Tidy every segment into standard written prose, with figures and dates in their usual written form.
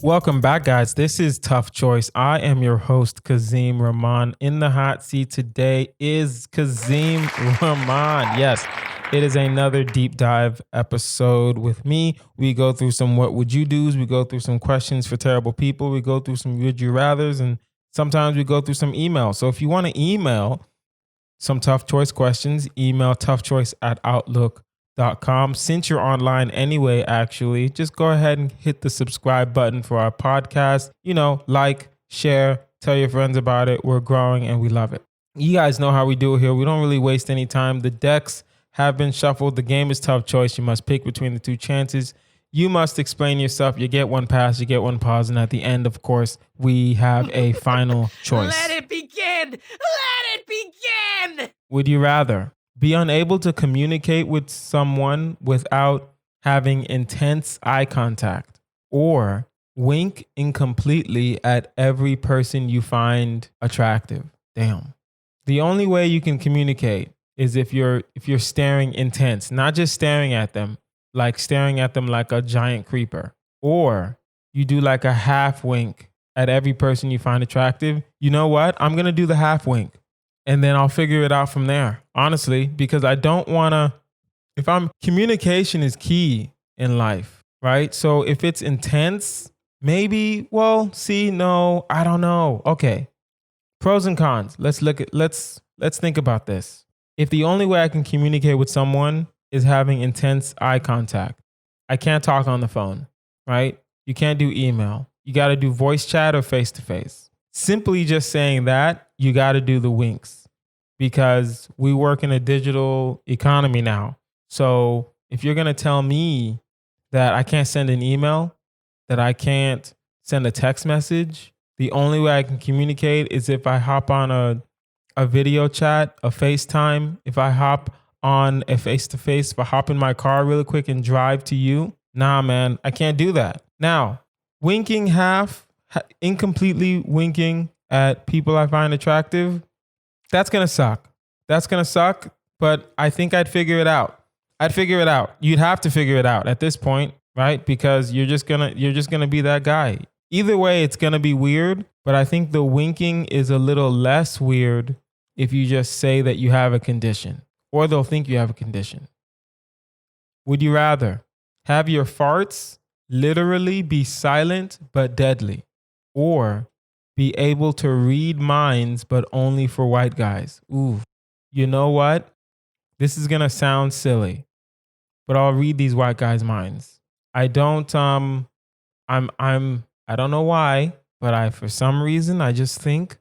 Welcome back, guys. This is Tough Choice. I am your host, Kazeem Rahman. In the hot seat today is Kazeem Rahman. Yes, it is another deep dive episode with me. We go through some what would you do's. We go through some questions for terrible people. We go through some would you rathers, and sometimes we go through some emails. So if you want to email some tough choice questions, email toughchoice@outlook.com. Since you're online anyway, actually, just go ahead and hit the subscribe button for our podcast. Like, share, tell your friends about it. We're growing and we love it. You guys know how we do it here. We don't really waste any time. The decks have been shuffled. The game is tough choice. You must pick between the two chances. You must explain yourself. You get one pass, you get one pause. And at the end, of course, we have a final choice. Let it begin. Let it begin. Would you rather be unable to communicate with someone without having intense eye contact, or wink incompletely at every person you find attractive? Damn. The only way you can communicate is if you're staring intense, not just staring at them like a giant creeper, or you do like a half wink at every person you find attractive. You know what? I'm going to do the half wink. And then I'll figure it out from there, honestly, because I don't want to, communication is key in life, right? So if it's intense, maybe, no, I don't know. Okay. Pros and cons. Let's think about this. If the only way I can communicate with someone is having intense eye contact, I can't talk on the phone, right? You can't do email. You got to do voice chat or face to face. Simply just saying that, you got to do the winks, because we work in a digital economy now. So if you're going to tell me that I can't send an email, that I can't send a text message, the only way I can communicate is if I hop on a video chat, a FaceTime, if I hop on a face-to-face, if I hop in my car really quick and drive to you. Nah, man, I can't do that. Now, winking incompletely winking at people I find attractive, that's going to suck. That's going to suck, but I think I'd figure it out. You'd have to figure it out at this point, right? Because you're just going to be that guy. Either way, it's going to be weird, but I think the winking is a little less weird if you just say that you have a condition, or they'll think you have a condition. Would you rather have your farts literally be silent but deadly, or be able to read minds but only for white guys? Ooh, you know what? This is going to sound silly, but I'll read these white guys' minds. I don't know why, but for some reason, I just think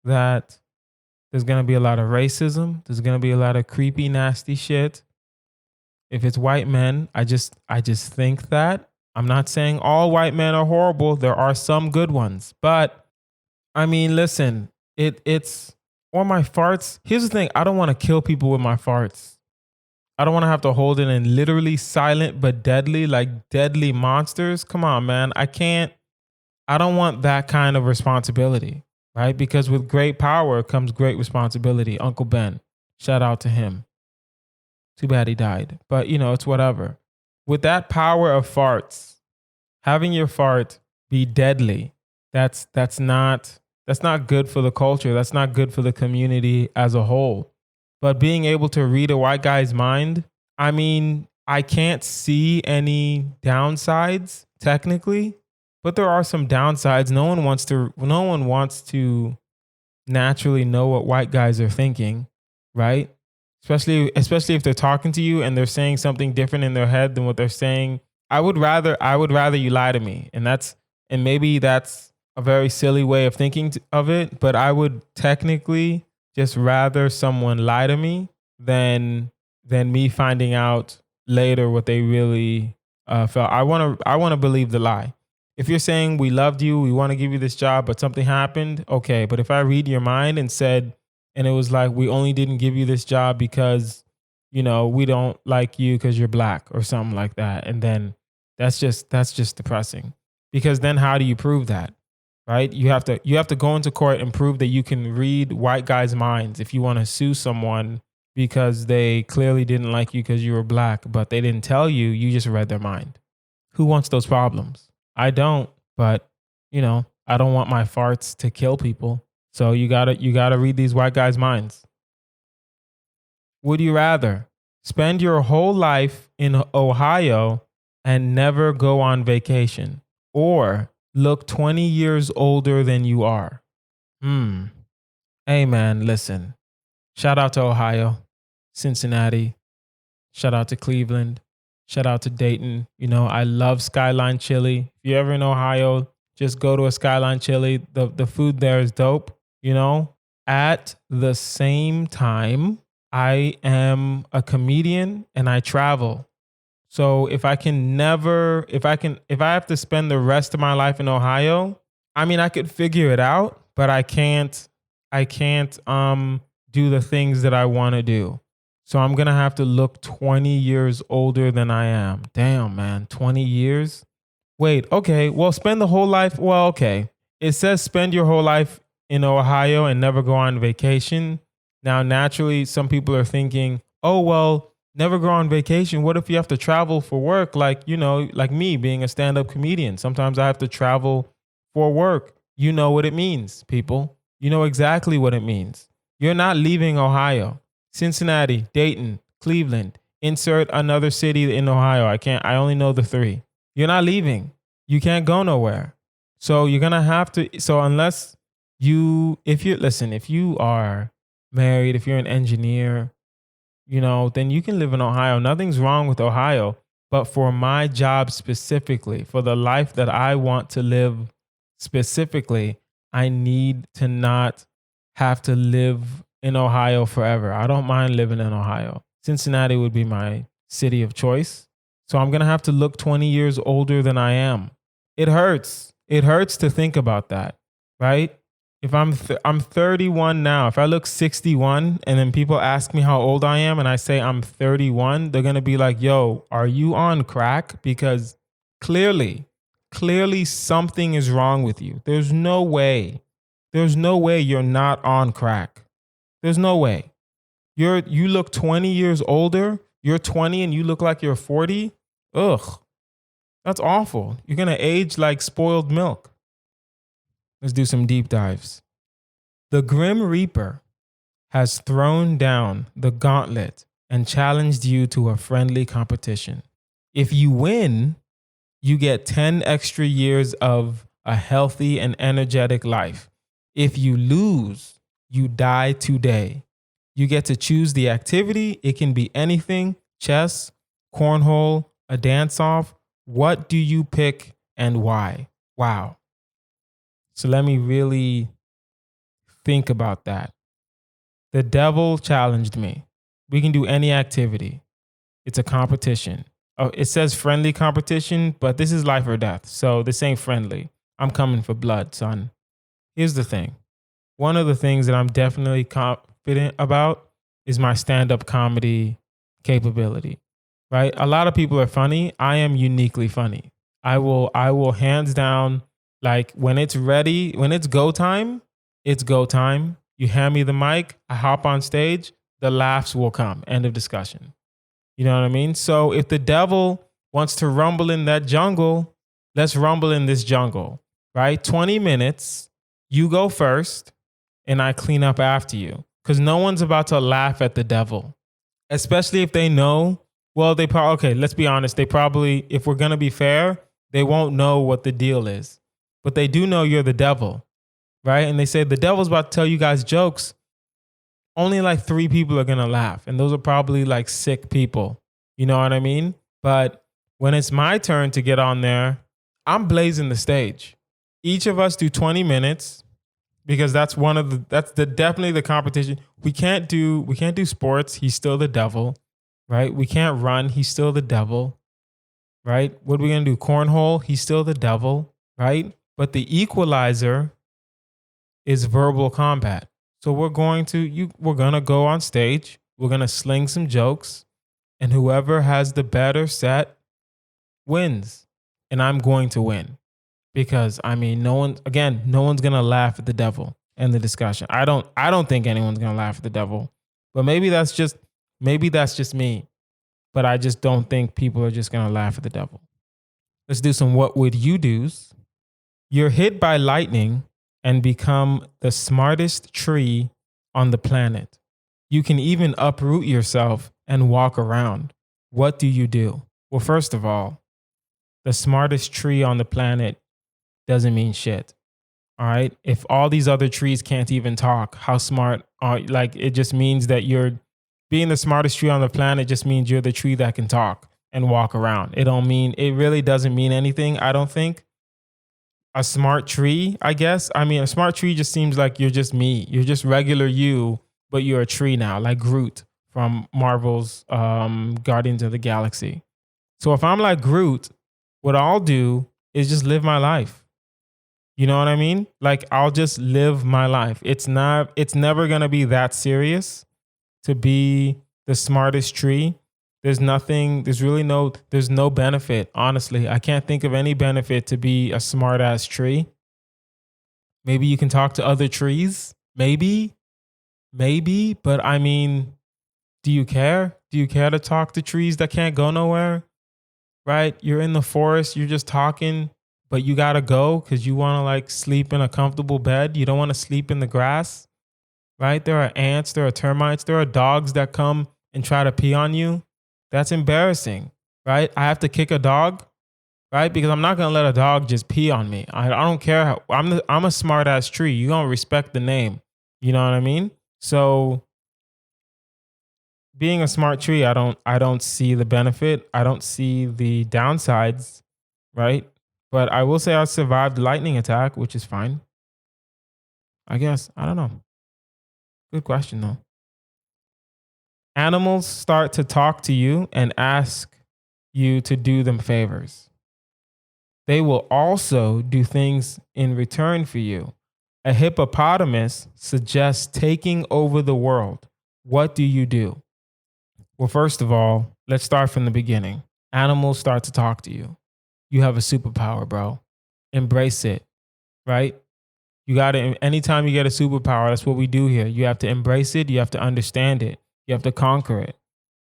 that there's going to be a lot of racism. There's going to be a lot of creepy, nasty shit. If it's white men, I just think that. I'm not saying all white men are horrible. There are some good ones, but I mean, listen, it's, or my farts. Here's the thing. I don't want to kill people with my farts. I don't want to have to hold it in literally silent but deadly, like deadly monsters. Come on, man. I don't want that kind of responsibility, right? Because with great power comes great responsibility. Uncle Ben, shout out to him. Too bad he died, but it's whatever. With that power of farts, having your fart be deadly, that's not good for the culture. That's not good for the community as a whole. But being able to read a white guy's mind, I mean, I can't see any downsides technically, but there are some downsides. No one wants to naturally know what white guys are thinking, right? Especially if they're talking to you and they're saying something different in their head than what they're saying. I would rather you lie to me, and maybe that's a very silly way of thinking of it, but I would technically just rather someone lie to me than me finding out later what they really felt. I want to believe the lie. If you're saying we loved you, we want to give you this job, but something happened, okay. But if I read your mind and it was like, we only didn't give you this job because, we don't like you because you're black or something like that, and then that's just depressing. Because then how do you prove that? Right? You have to go into court and prove that you can read white guys' minds if you want to sue someone because they clearly didn't like you because you were black, but they didn't tell you, you just read their mind. Who wants those problems? I don't. but I don't want my farts to kill people. So you gotta read these white guys' minds. Would you rather spend your whole life in Ohio and never go on vacation, or look 20 years older than you are? Hey man, listen. Shout out to Ohio, Cincinnati. Shout out to Cleveland. Shout out to Dayton. I love Skyline Chili. If you're ever in Ohio, just go to a Skyline Chili. The food there is dope. At the same time, I am a comedian and I travel. So if I have to spend the rest of my life in Ohio, I mean, I could figure it out, but I can't do the things that I want to do. So I'm going to have to look 20 years older than I am. Damn, man, 20 years? Wait, okay. Well, spend the whole life. Well, okay. It says spend your whole life in Ohio and never go on vacation. Now, naturally, some people are thinking, oh, well, never go on vacation. What if you have to travel for work? Like me being a stand-up comedian. Sometimes I have to travel for work. You know what it means, people. You know exactly what it means. You're not leaving Ohio. Cincinnati, Dayton, Cleveland, insert another city in Ohio. I only know the 3. You're not leaving. You can't go nowhere. So you're going to have to, unless if you are married, if you're an engineer, then you can live in Ohio. Nothing's wrong with Ohio. But for my job specifically, for the life that I want to live specifically, I need to not have to live in Ohio forever. I don't mind living in Ohio. Cincinnati would be my city of choice. So I'm going to have to look 20 years older than I am. It hurts. It hurts to think about that, right? If I'm 31 now, if I look 61 and then people ask me how old I am and I say I'm 31, they're going to be like, yo, are you on crack? Because clearly something is wrong with you. There's no way you're not on crack. There's no way. You look 20 years older. You're 20 and you look like you're 40. Ugh. That's awful. You're going to age like spoiled milk. Let's do some deep dives. The Grim Reaper has thrown down the gauntlet and challenged you to a friendly competition. If you win, you get 10 extra years of a healthy and energetic life. If you lose, you die today. You get to choose the activity. It can be anything: chess, cornhole, a dance-off. What do you pick and why? Wow. So let me really think about that. The devil challenged me. We can do any activity. It's a competition. Oh, it says friendly competition, but this is life or death. So this ain't friendly. I'm coming for blood, son. Here's the thing. One of the things that I'm definitely confident about is my stand-up comedy capability, right? A lot of people are funny. I am uniquely funny. I will hands down, like when it's ready, when it's go time, it's go time. You hand me the mic, I hop on stage, the laughs will come. End of discussion. You know what I mean? So if the devil wants to rumble in that jungle, let's rumble in this jungle, right? 20 minutes, you go first, and I clean up after you. Because no one's about to laugh at the devil, especially if they know, well, okay, let's be honest. They probably, if we're going to be fair, they won't know what the deal is. But they do know you're the devil, right? And they say the devil's about to tell you guys jokes. Only like 3 people are going to laugh. And those are probably like sick people. You know what I mean? But when it's my turn to get on there, I'm blazing the stage. Each of us do 20 minutes because that's definitely the competition. We can't do sports. He's still the devil, right? We can't run. He's still the devil, right? What are we going to do? Cornhole. He's still the devil, right? But the equalizer is verbal combat. So we're going to go on stage. We're going to sling some jokes, and whoever has the better set wins. And I'm going to win because no one's going to laugh at the devil in the discussion. I don't think anyone's going to laugh at the devil, but maybe that's just me, but I just don't think people are just going to laugh at the devil. Let's do some what would you do's. You're hit by lightning and become the smartest tree on the planet. You can even uproot yourself and walk around. What do you do? Well, first of all, the smartest tree on the planet doesn't mean shit. All right. If all these other trees can't even talk, how smart are like it just means that you're being the smartest tree on the planet just means you're the tree that can talk and walk around. It really doesn't mean anything, I don't think. A smart tree, I guess. I mean, a smart tree just seems like you're just me. You're just regular you, but you're a tree now, like Groot from Marvel's Guardians of the Galaxy. So if I'm like Groot, what I'll do is just live my life. You know what I mean? Like I'll just live my life. It's never going to be that serious to be the smartest tree. There's no benefit. Honestly, I can't think of any benefit to be a smart ass tree. Maybe you can talk to other trees. Maybe. But I mean, do you care? Do you care to talk to trees that can't go nowhere? Right? You're in the forest. You're just talking, but you got to go because you want to like sleep in a comfortable bed. You don't want to sleep in the grass. Right? There are ants. There are termites. There are dogs that come and try to pee on you. That's embarrassing, right? I have to kick a dog, right? Because I'm not gonna let a dog just pee on me. I don't care. I'm a smart ass tree. You gonna respect the name. You know what I mean? So being a smart tree, I don't see the benefit. I don't see the downsides, right? But I will say I survived the lightning attack, which is fine. I guess. I don't know. Good question though. Animals start to talk to you and ask you to do them favors. They will also do things in return for you. A hippopotamus suggests taking over the world. What do you do? Well, first of all, let's start from the beginning. Animals start to talk to you. You have a superpower, bro. Embrace it, right? You got to, anytime you get a superpower, that's what we do here. You have to embrace it. You have to understand it. You have to conquer it.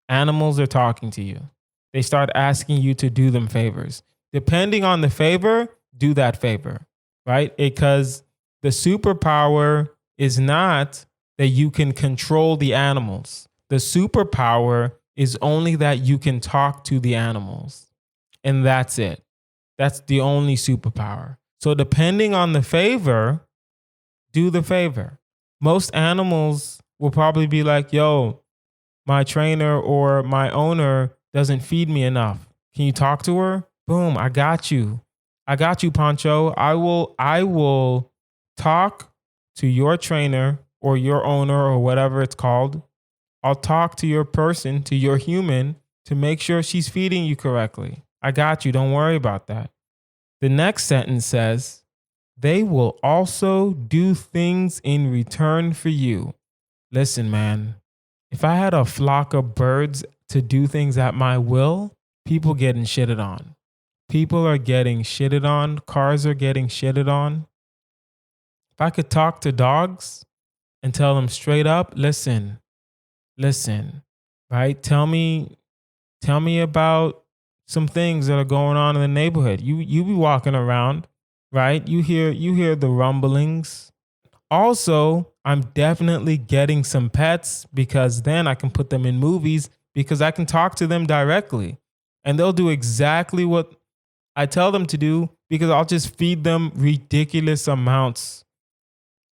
Animals are talking to you. They start asking you to do them favors. Depending on the favor, do that favor, right? Because the superpower is not that you can control the animals. The superpower is only that you can talk to the animals. And that's it. That's the only superpower. So depending on the favor, do the favor. Most animals will probably be like, yo, my trainer or my owner doesn't feed me enough. Can you talk to her? Boom, I got you. I got you, Pancho. I will talk to your trainer or your owner or whatever it's called. I'll talk to your person, to your human, to make sure she's feeding you correctly. I got you. Don't worry about that. The next sentence says, they will also do things in return for you. Listen, man. If I had a flock of birds to do things at my will, people getting shitted on. People are getting shitted on. Cars are getting shitted on. If I could talk to dogs and tell them straight up, listen, right? Tell me about some things that are going on in the neighborhood. You be walking around, right? You hear the rumblings. Also, I'm definitely getting some pets because then I can put them in movies because I can talk to them directly and they'll do exactly what I tell them to do because I'll just feed them ridiculous amounts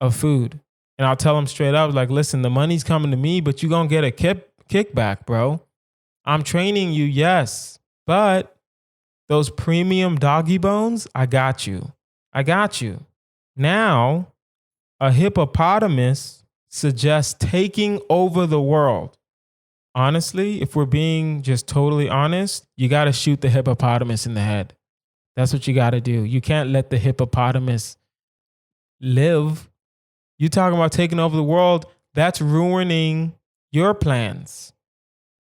of food. And I'll tell them straight up, like, listen, the money's coming to me, but you're going to get a kickback, bro. I'm training you, yes, but those premium doggy bones, I got you. Now, a hippopotamus suggests taking over the world. Honestly, if we're being just totally honest, you got to shoot the hippopotamus in the head. That's what you got to do. You can't let the hippopotamus live. You talking about taking over the world, that's ruining your plans.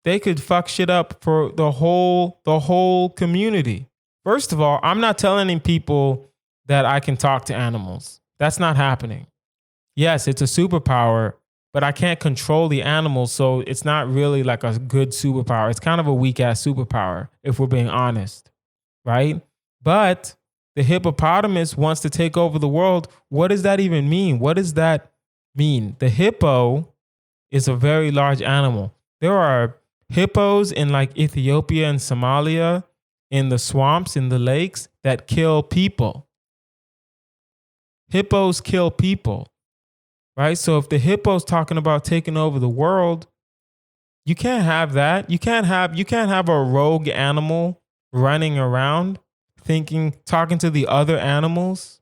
They could fuck shit up for the whole community. First of all, I'm not telling people that I can talk to animals. That's not happening. Yes, it's a superpower, but I can't control the animals, so it's not really like a good superpower. It's kind of a weak ass superpower, if we're being honest, right? But The hippopotamus wants to take over the world. What does that even mean? What does that mean? The hippo is a very large animal. There are hippos in like Ethiopia and Somalia, in the swamps, in the lakes, that kill people. Hippos kill people, right? So if the hippo's talking about taking over the world, you can't have that. You can't have a rogue animal running around talking to the other animals,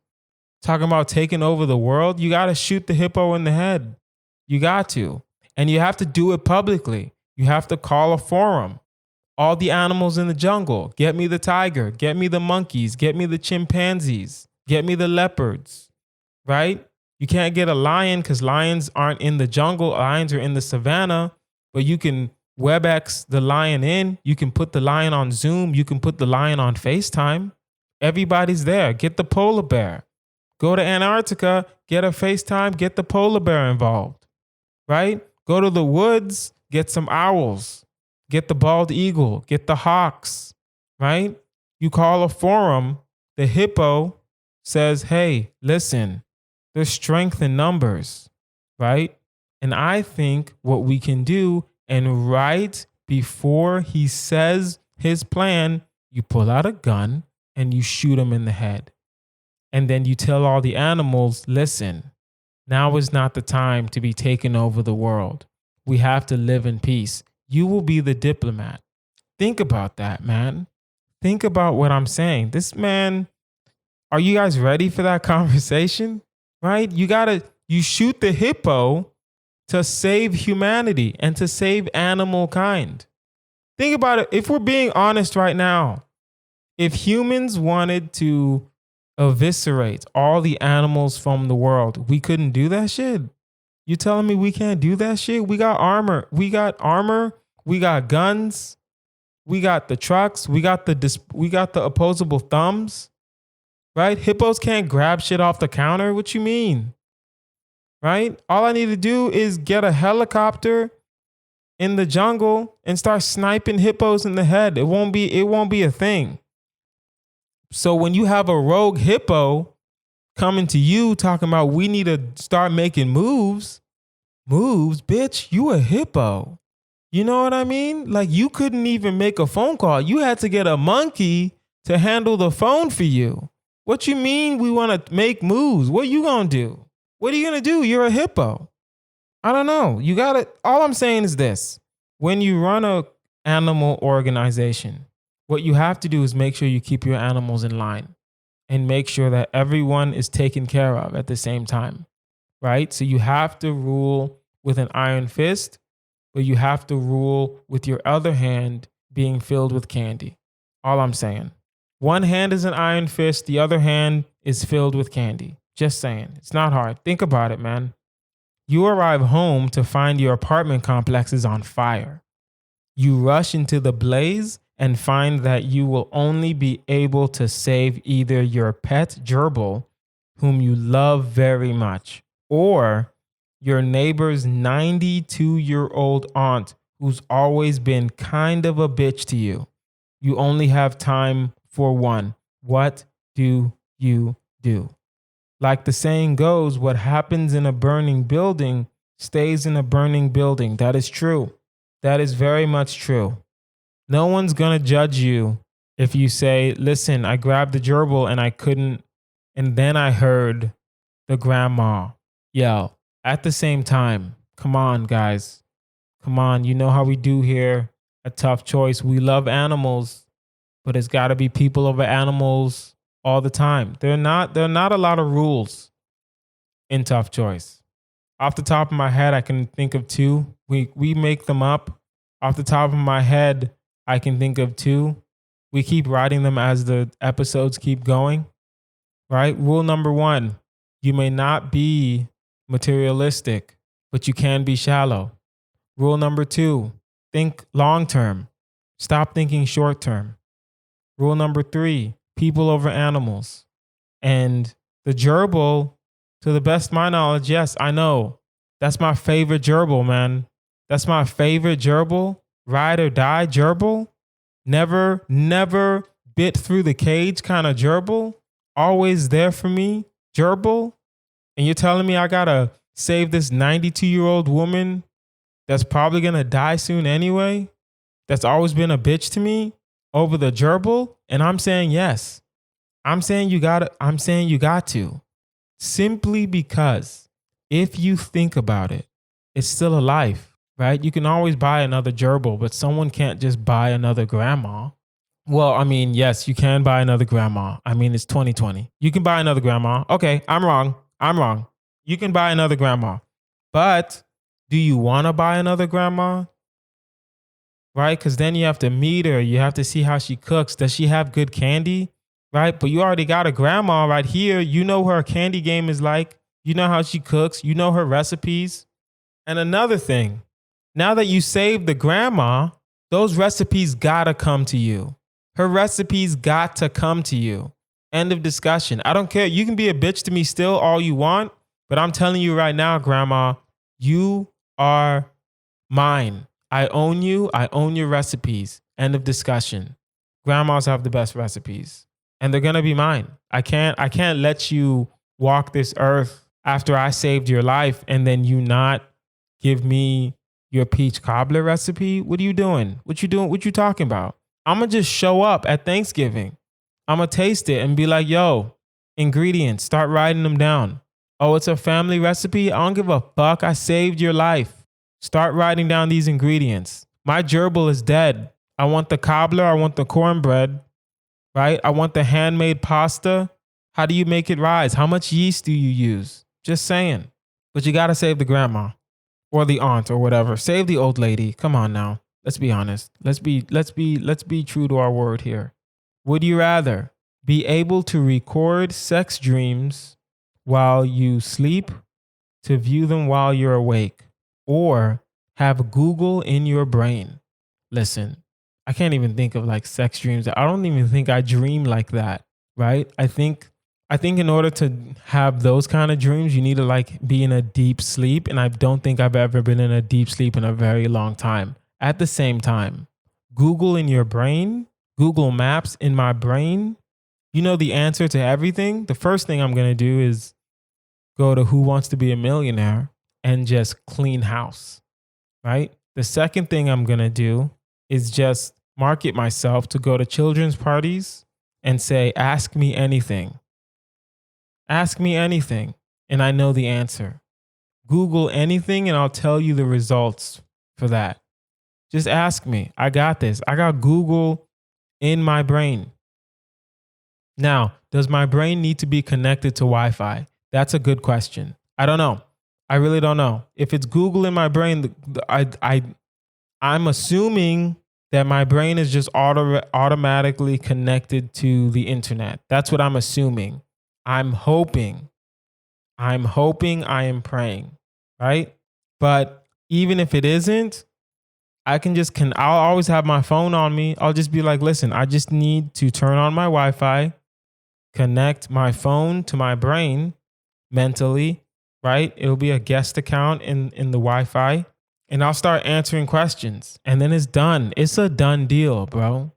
talking about taking over the world. You got to shoot the hippo in the head. You got to. And you have to do it publicly. You have to call a forum. All the animals in the jungle. Get me the tiger. Get me the monkeys. Get me the chimpanzees. Get me the leopards. Right? You can't get a lion because lions aren't in the jungle. Lions are in the savannah. But you can WebEx the lion in. You can put the lion on Zoom. You can put the lion on FaceTime. Everybody's there. Get the polar bear. Go to Antarctica. Get a FaceTime. Get the polar bear involved. Right? Go to the woods. Get some owls. Get the bald eagle. Get the hawks. Right? You call a forum. The hippo says, hey, listen, there's strength in numbers. Right? And I think what we can do, and right before he says his plan, you pull out a gun and you shoot him in the head. And then you tell all the animals, listen, now is not the time to be taking over the world. We have to live in peace. You will be the diplomat. Think about that, man. Think about what I'm saying. This man, are you guys ready for that conversation? Right? You shoot the hippo to save humanity and to save animal kind. Think about it. If we're being honest right now, if humans wanted to eviscerate all the animals from the world, we couldn't do that shit. You telling me we can't do that shit? We got armor. We got guns. We got the trucks. We got the opposable thumbs. Right? Hippos can't grab shit off the counter. What you mean? Right? All I need to do is get a helicopter in the jungle and start sniping hippos in the head. It won't be a thing. So when you have a rogue hippo coming to you talking about we need to start making moves, bitch, you a hippo. You know what I mean? Like you couldn't even make a phone call. You had to get a monkey to handle the phone for you. What you mean we want to make moves? What you going to do? What are you going to do? You're a hippo. I don't know. You got to, all I'm saying is this. When you run a animal organization, what you have to do is make sure you keep your animals in line and make sure that everyone is taken care of at the same time, right? So you have to rule with an iron fist, but you have to rule with your other hand being filled with candy. All I'm saying. One hand is an iron fist. The other hand is filled with candy. Just saying. It's not hard. Think about it, man. You arrive home to find your apartment complex is on fire. You rush into the blaze and find that you will only be able to save either your pet gerbil, whom you love very much, or your neighbor's 92-year-old aunt, who's always been kind of a bitch to you. You only have time for one. What do you do? Like the saying goes, what happens in a burning building stays in a burning building. That is true. That is very much true. No one's going to judge you if you say, listen, I grabbed the gerbil and I couldn't, and then I heard the grandma yell. At the same time, come on, guys. Come on. You know how we do here at Tough Choice. We love animals, but it's got to be people over animals all the time. There are not a lot of rules in Tough Choice. Off the top of my head, I can think of two. We make them up. Off the top of my head, I can think of two. We keep writing them as the episodes keep going, right? Rule number 1, you may not be materialistic, but you can be shallow. Rule number 2, think long term. Stop thinking short term. Rule number 3, people over animals. And the gerbil, to the best of my knowledge, yes, I know. That's my favorite gerbil, man. That's my favorite gerbil. Ride or die gerbil. Never bit through the cage kind of gerbil. always there for me, Gerbil, and you're telling me I gotta save this 92-year-old woman that's probably gonna die soon anyway, that's always been a bitch to me over the gerbil? And I'm saying yes. I'm saying you got to. Simply because if you think about it, it's still a life, right? You can always buy another gerbil, but someone can't just buy another grandma. Well, I mean, yes, you can buy another grandma. I mean, it's 2020. You can buy another grandma. Okay, I'm wrong. You can buy another grandma. But do you want to buy another grandma? Right? Because then you have to meet her. You have to see how she cooks. Does she have good candy? Right? But you already got a grandma right here. You know what her candy game is like. You know how she cooks. You know her recipes. And another thing, now that you saved the grandma, those recipes gotta come to you. Her recipes got to come to you. End of discussion. I don't care. You can be a bitch to me still all you want, but I'm telling you right now, grandma, you are mine. I own you. I own your recipes. End of discussion. Grandmas have the best recipes, and they're gonna be mine. I can't let you walk this earth after I saved your life and then you not give me your peach cobbler recipe. What are you doing? What you doing? What you talking about? I'm gonna just show up at Thanksgiving. I'm gonna taste it and be like, yo, ingredients, start writing them down. Oh, it's a family recipe? I don't give a fuck. I saved your life. Start writing down these ingredients. My gerbil is dead. I want the cobbler. I want the cornbread, right? I want the handmade pasta. How do you make it rise? How much yeast do you use? Just saying. But you gotta save the grandma or the aunt or whatever. Save the old lady. Come on now. Let's be honest. Let's be true to our word here. Would you rather be able to record sex dreams while you sleep to view them while you're awake, or have Google in your brain? Listen, I can't even think of like sex dreams. I don't even think I dream like that, right? I think in order to have those kind of dreams, you need to like be in a deep sleep, and I don't think I've ever been in a deep sleep in a very long time. At the same time, Google in your brain, Google Maps in my brain, you know the answer to everything. The first thing I'm going to do is go to Who Wants to Be a Millionaire and just clean house, right? The second thing I'm going to do is just market myself to go to children's parties and say, ask me anything. Ask me anything, and I know the answer. Google anything, and I'll tell you the results for that. Just ask me. I got this. I got Google in my brain. Now, does my brain need to be connected to Wi-Fi? That's a good question. I don't know. I really don't know. If it's Google in my brain, I'm assuming that my brain is just automatically connected to the internet. That's what I'm assuming. I'm hoping, I am praying, right? But even if it isn't, I'll always have my phone on me. I'll just be like, listen, I just need to turn on my Wi-Fi, connect my phone to my brain mentally, right? It'll be a guest account in the Wi-Fi, and I'll start answering questions, and then it's done. It's a done deal, bro.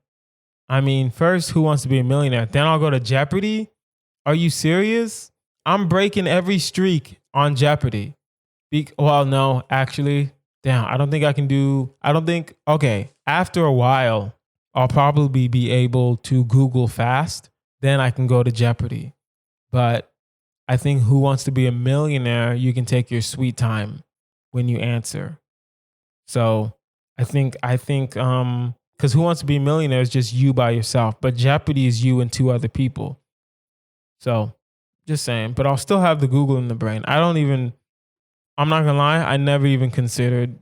I mean, first, Who Wants to Be a Millionaire? Then I'll go to Jeopardy. Are you serious? I'm breaking every streak on Jeopardy. Well, no, actually, damn, okay, after a while, I'll probably be able to Google fast. Then I can go to Jeopardy. But I think Who Wants to Be a Millionaire, you can take your sweet time when you answer. So I think, because Who Wants to Be a Millionaire is just you by yourself, but Jeopardy is you and two other people. So just saying, but I'll still have the Google in the brain. I'm not gonna lie, I never even considered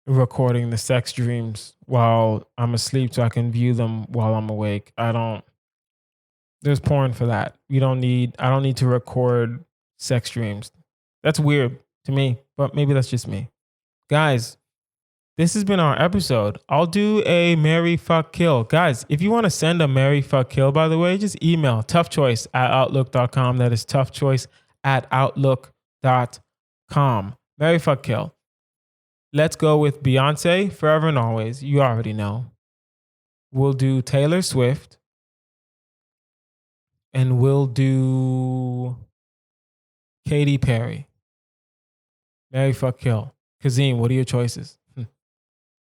recording the sex dreams while I'm asleep so I can view them while I'm awake. There's porn for that. I don't need to record sex dreams. That's weird to me, but maybe that's just me. Guys, this has been our episode. I'll do a Marry, Fuck, Kill. Guys, if you want to send a Marry, Fuck, Kill, by the way, just email toughchoice@outlook.com. That is toughchoice@outlook.com. Marry, Fuck, Kill. Let's go with Beyonce, Forever and Always. You already know. We'll do Taylor Swift. and we'll do Katy Perry. Marry, fuck, kill. Kazeem, what are your choices?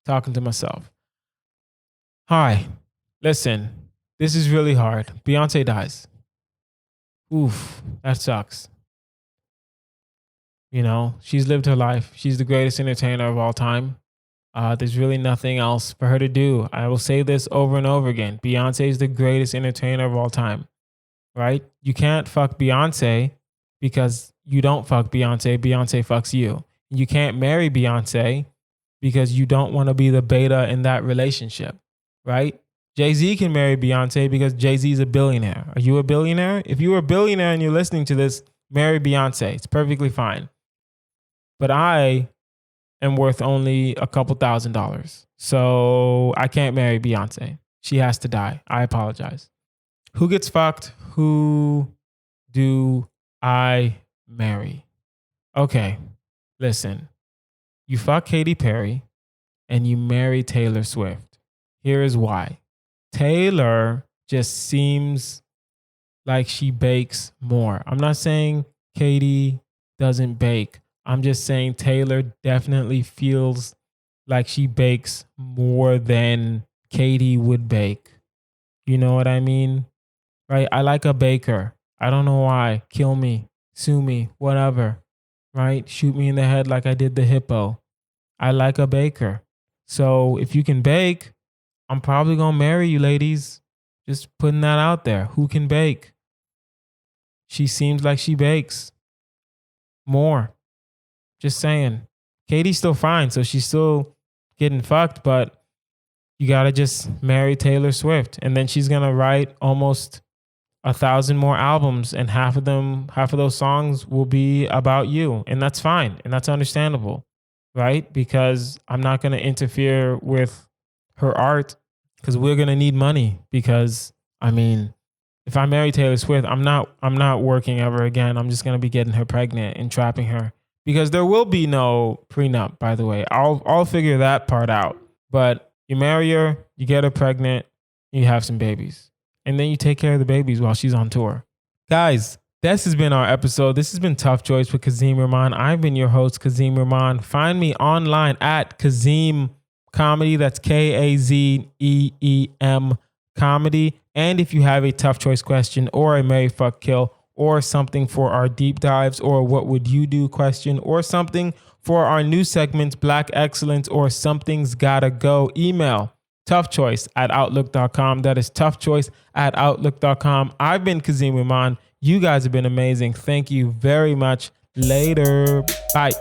Talking to myself. Hi, listen, this is really hard. Beyonce dies. Oof, that sucks. You know, she's lived her life. She's the greatest entertainer of all time. There's really nothing else for her to do. I will say this over and over again. Beyonce is the greatest entertainer of all time, right? You can't fuck Beyonce because you don't fuck Beyonce. Beyonce fucks you. You can't marry Beyonce because you don't want to be the beta in that relationship, right? Jay-Z can marry Beyonce because Jay-Z is a billionaire. Are you a billionaire? If you're a billionaire and you're listening to this, marry Beyonce. It's perfectly fine. But I am worth only a couple $1,000s. So I can't marry Beyonce. She has to die. I apologize. Who gets fucked? Who do I marry? Okay, listen. You fuck Katy Perry and you marry Taylor Swift. Here is why. Taylor just seems like she bakes more. I'm not saying Katy doesn't bake. I'm just saying Taylor definitely feels like she bakes more than Katy would bake. You know what I mean? Right? I like a baker. I don't know why. Kill me, sue me, whatever. Right? Shoot me in the head like I did the hippo. I like a baker. So if you can bake, I'm probably going to marry you, ladies. Just putting that out there. Who can bake? She seems like she bakes more. Just saying. Katy's still fine, so she's still getting fucked, but you got to just marry Taylor Swift. And then she's going to write almost 1,000 more albums, and half of those songs will be about you. And that's fine. And that's understandable, right? Because I'm not going to interfere with her art because we're going to need money. Because, I mean, if I marry Taylor Swift, I'm not working ever again. I'm just going to be getting her pregnant and trapping her. Because there will be no prenup, by the way. I'll figure that part out. But you marry her, you get her pregnant, you have some babies. And then you take care of the babies while she's on tour. Guys, this has been our episode. This has been Tough Choice with Kazeem Rahman. I've been your host, Kazeem Rahman. Find me online at Kazeem Comedy. That's Kazeem Comedy. And if you have a tough choice question or a marry, fuck, kill, or something for our deep dives, or what would you do question, or something for our new segments, Black Excellence, or Something's Gotta Go, email toughchoice@outlook.com. That is toughchoice@outlook.com. I've been Kazeem Rahman. You guys have been amazing. Thank you very much. Later. Bye.